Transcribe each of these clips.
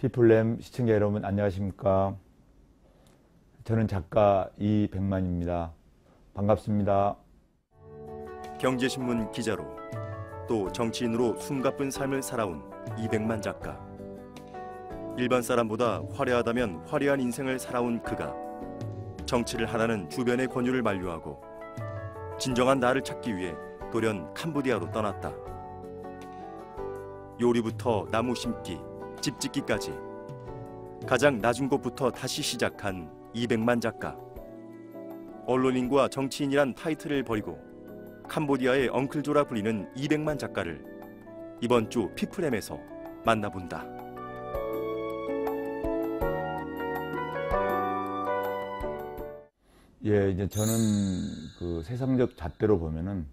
피플램 시청자 여러분 안녕하십니까. 저는 작가 이백만입니다. 반갑습니다. 경제신문 기자로 또 정치인으로 숨가쁜 삶을 살아온 이백만 작가. 일반 사람보다 화려하다면 화려한 인생을 살아온 그가 정치를 하라는 주변의 권유를 만류하고 진정한 나를 찾기 위해 돌연 캄보디아로 떠났다. 요리부터 나무 심기, 집 짓기까지 가장 낮은 곳부터 다시 시작한 이백만 작가. 언론인과 정치인이란 타이틀을 버리고 캄보디아의 엉클조라 불리는 이백만 작가를 이번 주 피플엠에서 만나본다. 예, 이제 저는 그 세상적 잣대로 보면은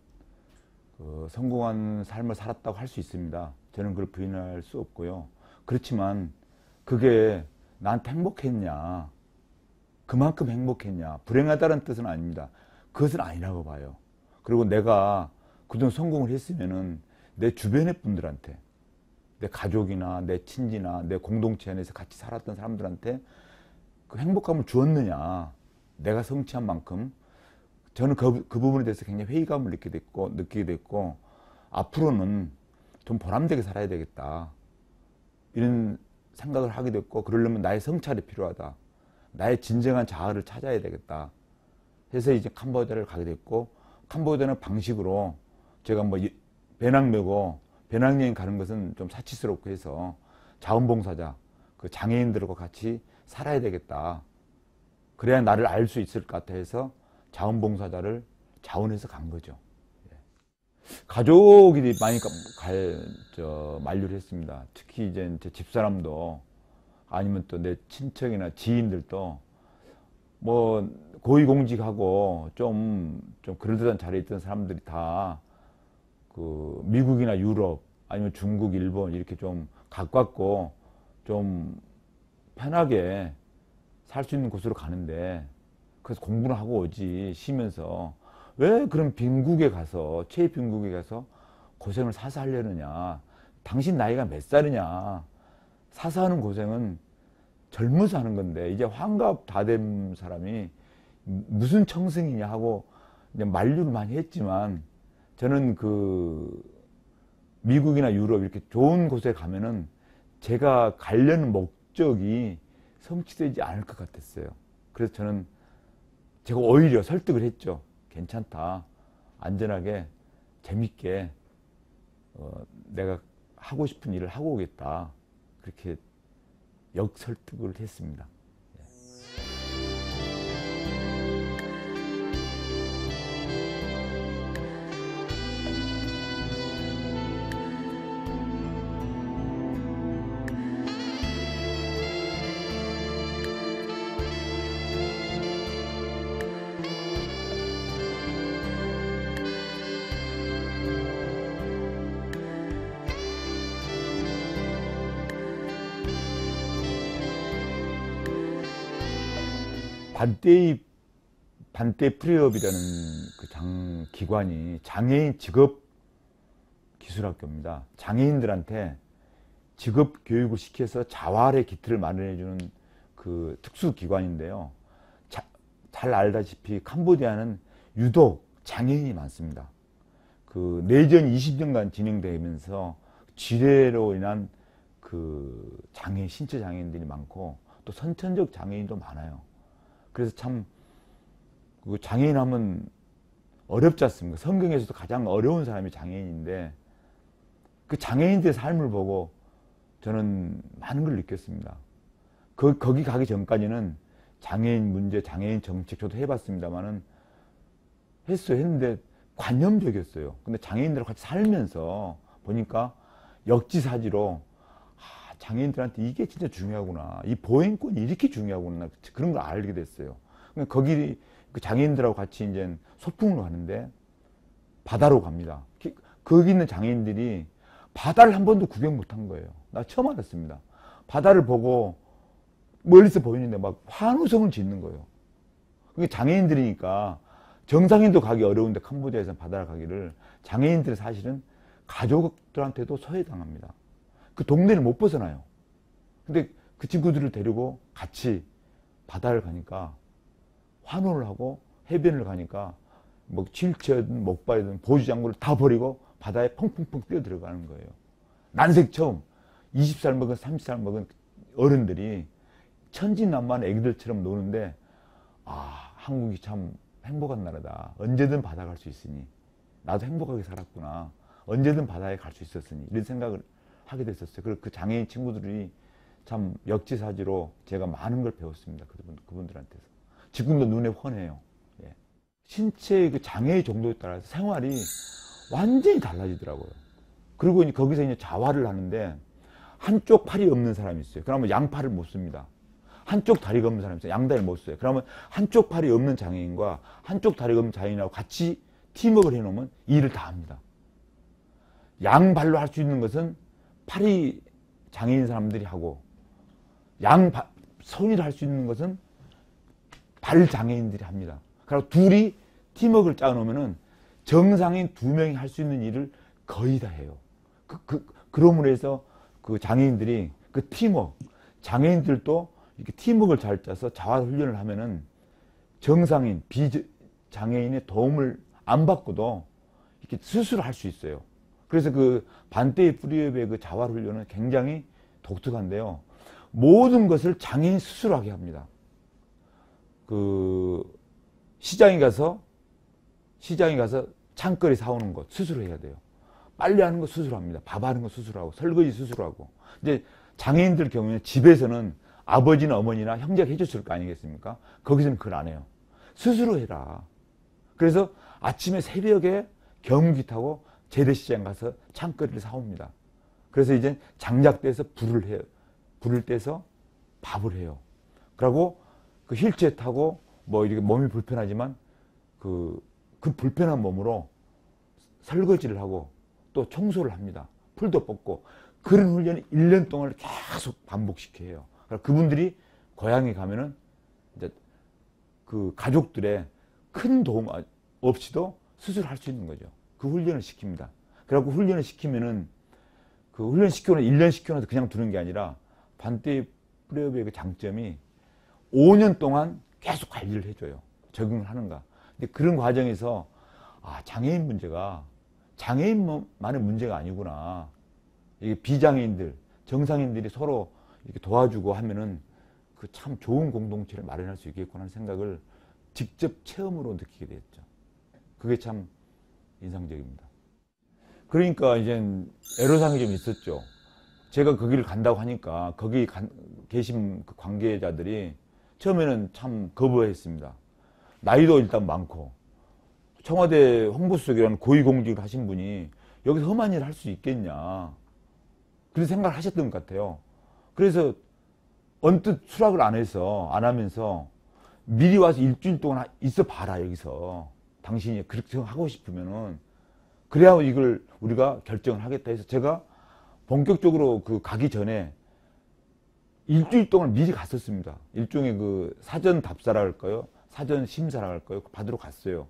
성공한 삶을 살았다고 할 수 있습니다. 저는 그걸 부인할 수 없고요. 그렇지만 그게 나한테 행복했냐, 그만큼 행복했냐, 불행하다는 뜻은 아닙니다. 그것은 아니라고 봐요. 그리고 내가 그동안 성공을 했으면은 내 주변의 분들한테, 내 가족이나 내 친지나 내 공동체 안에서 같이 살았던 사람들한테 그 행복감을 주었느냐, 내가 성취한 만큼. 저는 그 부분에 대해서 굉장히 회의감을 느끼게 됐고 앞으로는 좀 보람되게 살아야 되겠다, 이런 생각을 하게 됐고, 그러려면 나의 성찰이 필요하다, 나의 진정한 자아를 찾아야 되겠다 해서 이제 캄보디아를 가게 됐고, 캄보디아는 방식으로 제가 뭐 배낭 메고 배낭여행 가는 것은 좀 사치스럽고 해서 자원봉사자, 그 장애인들과 같이 살아야 되겠다, 그래야 나를 알 수 있을 것 같아 해서 자원봉사자를 자원해서 간 거죠. 가족이 많이 만류를 했습니다. 특히 이제 제 집사람도, 아니면 또 내 친척이나 지인들도 뭐 고위공직하고 좀 그럴듯한 자리에 있던 사람들이 다 그 미국이나 유럽 아니면 중국, 일본 이렇게 좀 가깝고 좀 편하게 살 수 있는 곳으로 가는데, 그래서 공부를 하고 오지 쉬면서 왜 그런 빈국에 가서, 최빈국에 가서 고생을 사서 하려느냐. 당신 나이가 몇 살이냐. 사서 하는 고생은 젊어서 하는 건데, 이제 환갑 다 된 사람이 무슨 청승이냐 하고 이제 만류를 많이 했지만, 저는 그 미국이나 유럽 이렇게 좋은 곳에 가면은 제가 가려는 목적이 성취되지 않을 것 같았어요. 그래서 저는 제가 오히려 설득을 했죠. 괜찮다, 안전하게 재밌게 내가 하고 싶은 일을 하고 오겠다, 그렇게 역설득을 했습니다. 반떼 프리업이라는 그 기관이 장애인 직업 기술학교입니다. 장애인들한테 직업 교육을 시켜서 자활의 기틀을 마련해주는 그 특수 기관인데요. 잘 알다시피 캄보디아는 유독 장애인이 많습니다. 그 내전이 20년간 진행되면서 지뢰로 인한 그 신체 장애인들이 많고, 또 선천적 장애인도 많아요. 그래서 참 그 장애인 하면 어렵지 않습니까? 성경에서도 가장 어려운 사람이 장애인인데, 그 장애인들의 삶을 보고 저는 많은 걸 느꼈습니다. 거기 가기 전까지는 장애인 문제, 장애인 정책 저도 해봤습니다만은 했는데 관념적이었어요. 근데 장애인들하고 같이 살면서 보니까 역지사지로 장애인들한테 이게 진짜 중요하구나, 이 보행권이 이렇게 중요하구나, 그런 걸 알게 됐어요. 거기 그 장애인들하고 같이 이제 소풍을 가는데 바다로 갑니다. 거기 있는 장애인들이 바다를 한 번도 구경 못한 거예요. 나 처음 알았습니다. 바다를 보고 멀리서 보이는데 막 환호성을 짓는 거예요. 그게 장애인들이니까 정상인도 가기 어려운데 캄보디아에서 바다를 가기를, 장애인들은 사실은 가족들한테도 소외당합니다. 그 동네를 못 벗어나요. 근데 그 친구들을 데리고 같이 바다를 가니까 환호를 하고 해변을 가니까 뭐 휠체어든 목발이든 보조장구를 다 버리고 바다에 펑펑펑 뛰어 들어가는 거예요. 난생 처음 20살 먹은 30살 먹은 어른들이 천진난만 애기들처럼 노는데 아, 한국이 참 행복한 나라다. 언제든 바다 갈 수 있으니 나도 행복하게 살았구나. 언제든 바다에 갈 수 있었으니 이런 생각을 하게 됐었어요. 그리고 그 장애인 친구들이 참 역지사지로 제가 많은 걸 배웠습니다. 그분들한테서. 지금도 눈에 훤해요. 예. 신체의 그 장애의 정도에 따라서 생활이 완전히 달라지더라고요. 그리고 거기서 이제 자활을 하는데 한쪽 팔이 없는 사람이 있어요. 그러면 양팔을 못 씁니다. 한쪽 다리가 없는 사람이 있어요. 양다리를 못 써요. 그러면 한쪽 팔이 없는 장애인과 한쪽 다리가 없는 장애인하고 같이 팀워크를 해놓으면 일을 다 합니다. 양발로 할 수 있는 것은 팔이 장애인 사람들이 하고 손으로 할 수 있는 것은 발 장애인들이 합니다. 그리고 둘이 팀워크를 짜놓으면은 정상인 2명이 할 수 있는 일을 거의 다 해요. 그러므로 해서 그 장애인들이 그 팀워크, 장애인들도 이렇게 팀워크를 잘 짜서 자활 훈련을 하면은 정상인, 비장애인의 도움을 안 받고도 이렇게 스스로 할 수 있어요. 그래서 그 반떼 프리업의 그 자활 훈련은 굉장히 독특한데요. 모든 것을 장애인 스스로 하게 합니다. 그 시장에 가서 창거리 사오는 것 스스로 해야 돼요. 빨래하는 거 스스로 합니다. 밥하는 거 스스로 하고 설거지 스스로 하고. 이제 장애인들 경우에는 집에서는 아버지나 어머니나 형제가 해줬을 거 아니겠습니까? 거기서는 그걸 안 해요. 스스로 해라. 그래서 아침에 새벽에 경운기 타고 재래시장 가서 창거리를 사옵니다. 그래서 이제 장작대에서 불을 떼서 밥을 해요. 그리고 그 휠체어 타고 뭐 이렇게 몸이 불편하지만 그 불편한 몸으로 설거지를 하고 또 청소를 합니다. 풀도 뽑고 그런 훈련을 1년 동안 계속 반복시켜야 해요. 그분들이 고향에 가면은 이제 그 가족들의 큰 도움 없이도 스스로 할 수 있는 거죠. 그 훈련을 시킵니다. 그래갖고 훈련을 시키면은 그 훈련 시켜놓은 1년 시켜놔서 그냥 두는 게 아니라 반떼 프리업의 그 장점이 5년 동안 계속 관리를 해줘요. 적응을 하는가. 근데 그런 과정에서 아, 장애인 문제가 장애인만의 문제가 아니구나. 이게 비장애인들, 정상인들이 서로 이렇게 도와주고 하면은 그 참 좋은 공동체를 마련할 수 있겠구나 하는 생각을 직접 체험으로 느끼게 됐죠. 그게 참 인상적입니다. 그러니까 이제 애로사항이 좀 있었죠. 제가 거기를 간다고 하니까 거기 계신 그 관계자들이 처음에는 참 거부했습니다. 나이도 일단 많고 청와대 홍보수석이라는 고위공직을 하신 분이 여기서 험한 일을 할 수 있겠냐 그런 생각을 하셨던 것 같아요. 그래서 언뜻 수락을 안 하면서 미리 와서 일주일 동안 있어 봐라. 여기서 당신이 그렇게 하고 싶으면은 그래야 이걸 우리가 결정을 하겠다 해서 제가 본격적으로 그 가기 전에 일주일 동안 미리 갔었습니다. 일종의 그 사전 답사라 할까요? 사전 심사라 할까요? 받으러 갔어요.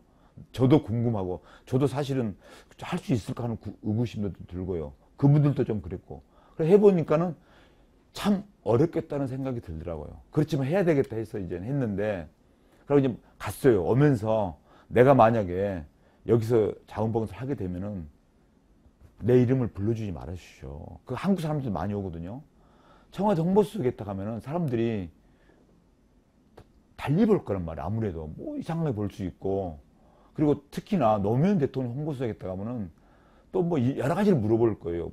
저도 궁금하고 저도 사실은 할 수 있을까 하는 의구심도 들고요. 그분들도 좀 그랬고. 그래서 해보니까는 참 어렵겠다는 생각이 들더라고요. 그렇지만 해야 되겠다 해서 이제 했는데, 그리고 이제 갔어요. 오면서 내가 만약에 여기서 자원봉사를 하게 되면은 내 이름을 불러주지 말아주시오. 그 한국 사람들 많이 오거든요. 청와대 홍보수석에 딱 가면은 사람들이 달리 볼 거란 말이에요. 아무래도 뭐 이상하게 볼 수 있고, 그리고 특히나 노무현 대통령 홍보수석에 딱 가면은 또 뭐 여러 가지를 물어볼 거예요.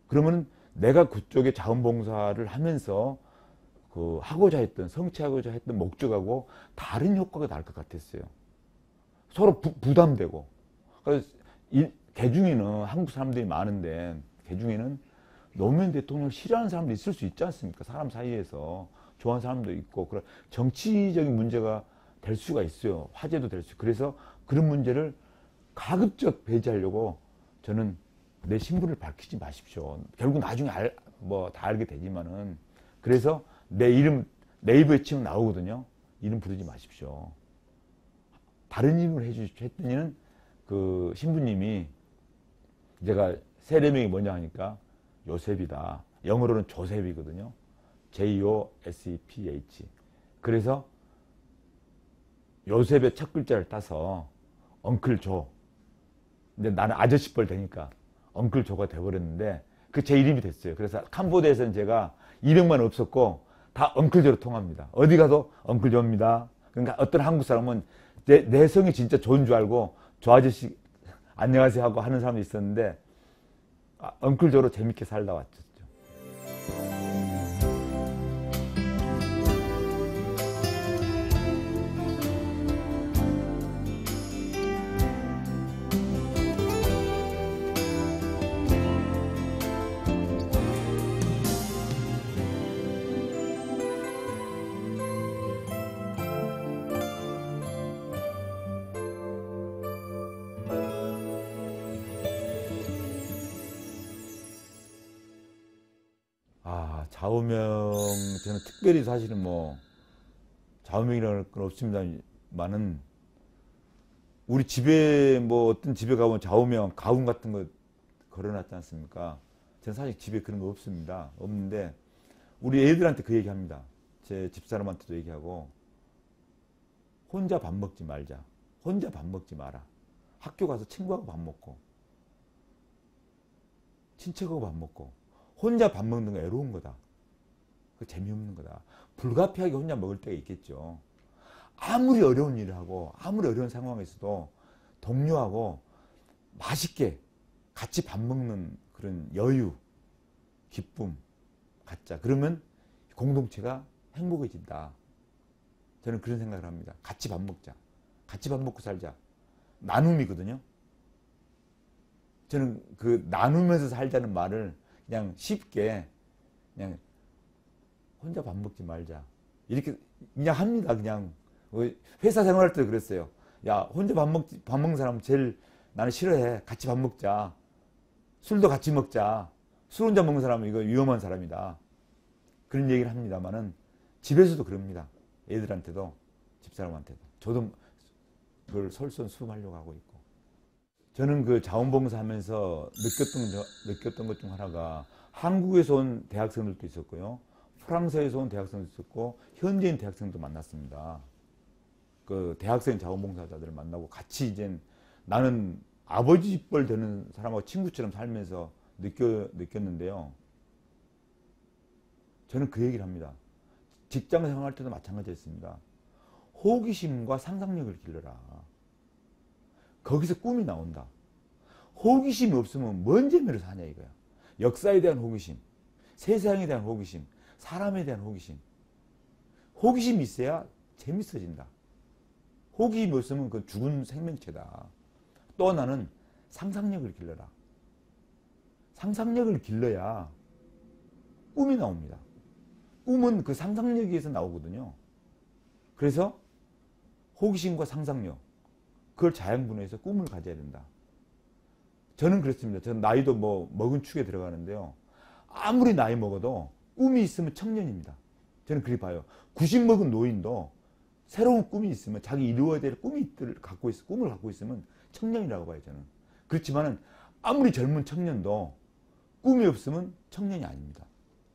그러면 내가 그쪽에 자원봉사를 하면서 그 성취하고자 했던 목적하고 다른 효과가 날 것 같았어요. 서로 부담되고. 그래서 개중에는 한국 사람들이 많은데 개중에는 노무현 대통령을 싫어하는 사람도 있을 수 있지 않습니까? 사람 사이에서 좋아하는 사람도 있고, 그런 정치적인 문제가 될 수가 있어요. 화제도 될 수 있고. 그래서 그런 문제를 가급적 배제하려고 저는 내 신분을 밝히지 마십시오. 결국 나중에 다 알게 되지만은. 그래서 내 이름 네이버에 치면 나오거든요. 이름 부르지 마십시오. 다른 이름을 해주십시오 했더니는 그 신부님이 제가 세례명이 뭐냐 하니까 요셉이다. 영어로는 조셉이거든요. JOSEPH. 그래서 요셉의 첫 글자를 따서 엉클 조. 근데 나는 아저씨 뻘 되니까 엉클 조가 돼버렸는데 그 제 이름이 됐어요. 그래서 캄보디아에서는 제가 이름만 없었고 다 엉클 조로 통합니다. 어디 가도 엉클 조입니다. 그러니까 어떤 한국 사람은 내 성이 진짜 좋은 줄 알고 조 아저씨 안녕하세요 하고 하는 사람도 있었는데 엉클 조로 재밌게 살다 왔죠. 좌우명, 저는 특별히 사실은 뭐 좌우명이라는 건 없습니다만은 우리 집에 뭐 어떤 집에 가면 좌우명, 가훈 같은 거 걸어놨지 않습니까? 저는 사실 집에 그런 거 없습니다. 없는데 우리 애들한테 그 얘기합니다. 제 집사람한테도 얘기하고 혼자 밥 먹지 말자. 혼자 밥 먹지 마라. 학교 가서 친구하고 밥 먹고 친척하고 밥 먹고 혼자 밥 먹는 거 애로운 거다. 그 재미없는 거다. 불가피하게 혼자 먹을 때가 있겠죠. 아무리 어려운 일을 하고 아무리 어려운 상황에서도 동료하고 맛있게 같이 밥 먹는 그런 여유, 기쁨 갖자. 그러면 공동체가 행복해진다. 저는 그런 생각을 합니다. 같이 밥 먹자. 같이 밥 먹고 살자. 나눔이거든요. 저는 그 나누면서 살자는 말을 그냥 쉽게 그냥 혼자 밥 먹지 말자. 이렇게 그냥 합니다. 그냥 회사 생활할 때도 그랬어요. 야, 혼자 밥 먹는 사람 제일 나는 싫어해. 같이 밥 먹자. 술도 같이 먹자. 술 혼자 먹는 사람은 이거 위험한 사람이다. 그런 얘기를 합니다만은 집에서도 그럽니다. 애들한테도 집사람한테도. 저도 그걸 솔선수범하려고 하고 있고. 저는 그 자원봉사하면서 느꼈던 것 중 하나가 한국에서 온 대학생들도 있었고요. 프랑스에서 온 대학생도 있었고 현지인 대학생도 만났습니다. 그 대학생 자원봉사자들을 만나고 같이 이제 나는 아버지 뻘 되는 사람하고 친구처럼 살면서 느꼈는데요. 저는 그 얘기를 합니다. 직장 생활할 때도 마찬가지였습니다. 호기심과 상상력을 길러라. 거기서 꿈이 나온다. 호기심이 없으면 뭔 재미로 사냐 이거야. 역사에 대한 호기심, 세상에 대한 호기심, 사람에 대한 호기심. 호기심이 있어야 재밌어진다. 호기심이 없으면 그건 죽은 생명체다. 또 하나는 상상력을 길러라. 상상력을 길러야 꿈이 나옵니다. 꿈은 그 상상력에서 나오거든요. 그래서 호기심과 상상력, 그걸 자양분해해서 꿈을 가져야 된다. 저는 그렇습니다. 저는 나이도 뭐 먹은 축에 들어가는데요. 아무리 나이 먹어도 꿈이 있으면 청년입니다. 저는 그렇게 봐요. 90 먹은 노인도 새로운 꿈이 있으면 자기 이루어야 될 꿈을 갖고 있으면 청년이라고 봐요. 저는. 그렇지만은 아무리 젊은 청년도 꿈이 없으면 청년이 아닙니다.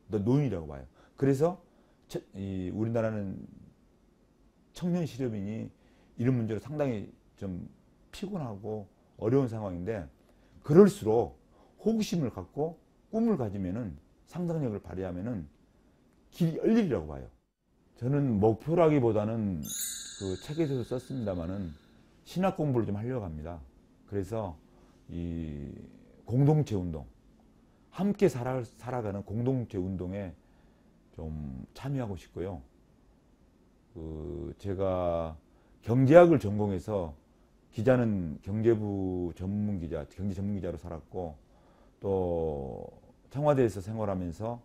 노인이라고 봐요. 그래서 우리나라는 청년 실업인이 이런 문제로 상당히 좀 피곤하고 어려운 상황인데, 그럴수록 호기심을 갖고 꿈을 가지면은, 상상력을 발휘하면은 길이 열리리라고 봐요. 저는 목표라기보다는 그 책에서도 썼습니다만은 신학 공부를 좀 하려고 합니다. 그래서 이 공동체 운동, 함께 살아가는 공동체 운동에 좀 참여하고 싶고요. 제가 경제학을 전공해서 기자는 경제부 전문기자, 경제 전문기자로 살았고, 또 청와대에서 생활하면서,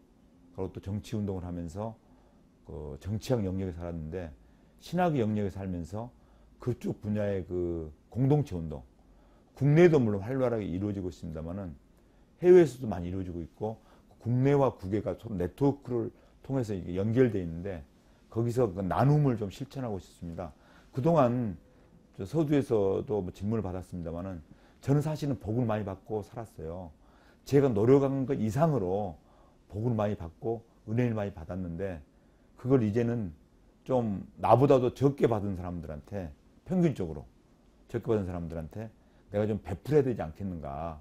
그리고 또 정치운동을 하면서 그 정치학 영역에 살았는데, 신학의 영역에 살면서 그쪽 분야의 그 공동체 운동, 국내에도 물론 활발하게 이루어지고 있습니다만은 해외에서도 많이 이루어지고 있고, 국내와 국외가 서로 네트워크를 통해서 이게 연결되어 있는데, 거기서 그 나눔을 좀 실천하고 싶습니다. 그동안 서두에서도 뭐 질문을 받았습니다만은 저는 사실은 복을 많이 받고 살았어요. 제가 노력한 것 이상으로 복을 많이 받고 은혜를 많이 받았는데 그걸 이제는 좀 나보다도 적게 받은 사람들한테 평균적으로 적게 받은 사람들한테 내가 좀 베풀어야 되지 않겠는가.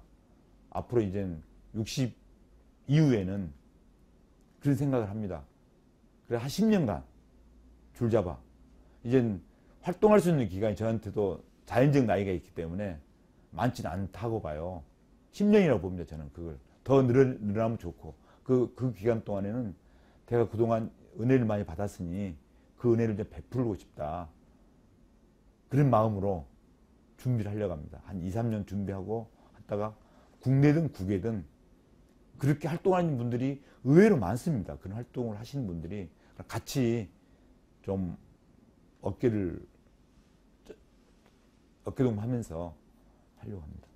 앞으로 이젠 60 이후에는 그런 생각을 합니다. 그래 한 10년간 줄잡아 이젠 활동할 수 있는 기간이 저한테도 자연적 나이가 있기 때문에 많지는 않다고 봐요. 10년이라고 봅니다. 저는 그걸 더 늘어나면 좋고 그 기간 동안에는 제가 그동안 은혜를 많이 받았으니 그 은혜를 좀 베풀고 싶다. 그런 마음으로 준비를 하려고 합니다. 한 2, 3년 준비하고 하다가 국내든 국외든 그렇게 활동하는 분들이 의외로 많습니다. 그런 활동을 하시는 분들이 같이 좀 어깨동무하면서 하려고 합니다.